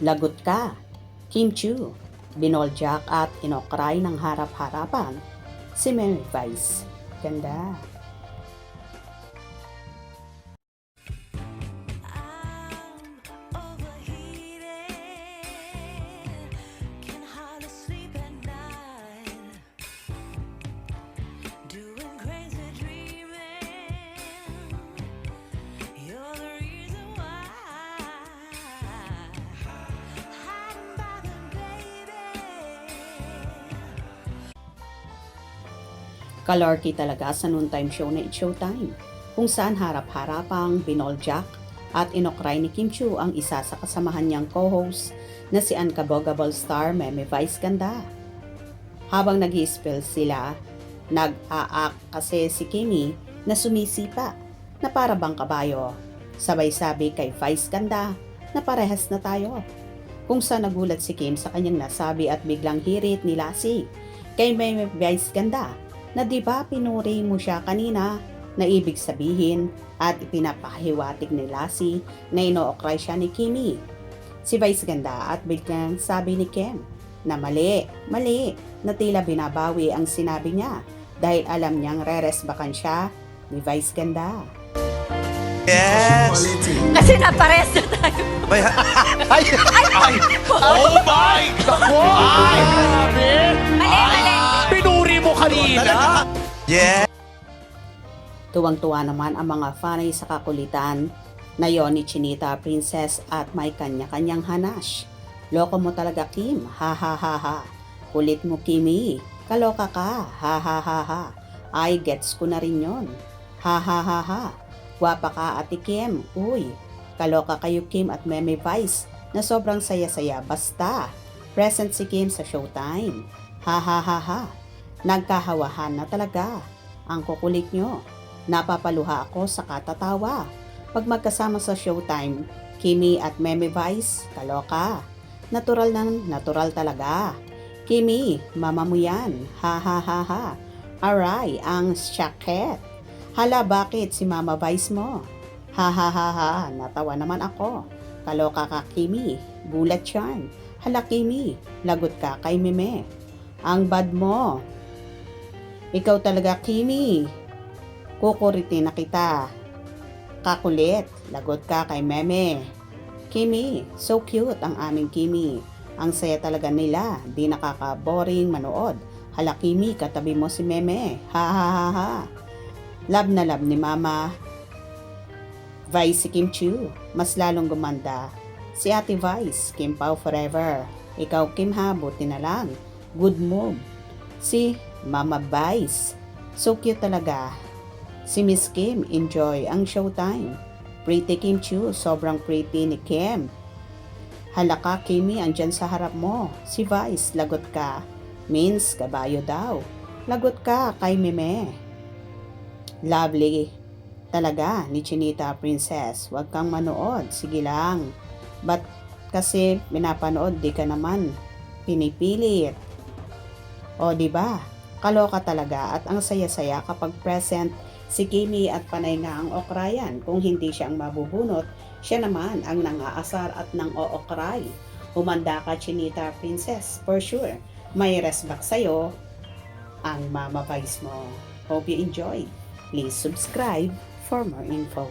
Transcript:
Lagot ka, Kim Chu. Binoljak at inokray ng harap-harapan si Mary Vice. Ganda. Kalorky talaga sa noontime show na It's Showtime, kung saan harap-harapang binoljak at inokray ni Kim Chu ang isa sa kasamahan niyang co-host na si Unkaboggable star Meme Vice Ganda. Habang nag-i-spill sila, nag-aak kasi si Kimmy na sumisipa na para bang kabayo. Sabay sabi kay Vice Ganda na parehas na tayo. Kung saan nagulat si Kim sa kanyang nasabi at biglang hirit ni Lassie kay Meme Vice Ganda na di ba pinuri mo siya kanina, na ibig sabihin at ipinapahiwatig ni Lassie na inookray siya ni Kimmy. Si Vice Ganda at biglang sabi ni Kim na mali, na tila binabawi ang sinabi niya dahil alam niyang re-resbakan siya ni Vice Ganda. Yes! Kasi napares na tayo. Ay, ay, ay, oh my God! Ay, grabe! Mali. Pinuri mo kanina. Yeah! Tuwang-tuwa naman ang mga fanay sa kakulitan na yon ni Chinita Princess at may kanya-kanyang hanash. Loko mo talaga, Kim, ha ha ha ha. Kulit mo, Kimmy, kaloka ka, ha ha ha ha. Ay, gets ko na rin yon, ha ha ha ha. Gwapa ka, Ate Kim, uy. Kaloka kayo, Kim at Meme Vice, na sobrang saya-saya basta. Present si Kim sa Showtime, ha ha ha ha. Nagkahawahan na talaga. Ang kukulit nyo. Napapaluha ako sa katatawa. Pag magkasama sa Showtime, Kimmy at Meme Vice, kaloka. Natural ng natural talaga. Kimmy, mama mo yan. Ha ha ha ha. Aray, ang shaket. Hala, bakit si Mama Vice mo? Ha ha ha ha, natawa naman ako. Kaloka ka, Kimmy. Gulat yan. Hala, Kimmy, lagot ka kay Meme. Ang bad mo. Ikaw talaga, Kimmy. Kukuritin na kita. Kakulit, lagot ka kay Meme. Kimmy, so cute ang aming Kimmy. Ang saya talaga nila, di nakaka-boring manood. Hala, Kimmy, katabi mo si Meme. Ha ha ha ha. Love na love ni Mama Vice si Kim Chu. Mas lalong gumanda si Ate Vice, Kim Pao forever. Ikaw, Kim, ha, buti na lang. Good move. Si Mama Vice, so cute talaga. Si Miss Kim, enjoy ang Showtime. Pretty Kim Chu, sobrang pretty ni Kim. Hala ka, Kimmy, andyan sa harap mo. Si Vice, lagot ka. Means, kabayo daw. Lagot ka kay Meme. Lovely talaga ni Chinita Princess. Huwag kang manood. Sige lang. Ba't kasi pinapanood, di ka naman pinipilit? O, di ba? Kaloka talaga at ang saya-saya kapag present si Kimmy at panay nga ang okrayan. Kung hindi siya ang mabubunot, siya naman ang nangaasar at nang ookray. Humanda ka, Chinita Princess. For sure, may resback sa'yo ang Mama Vice mo. Hope you enjoy. Please subscribe for more info.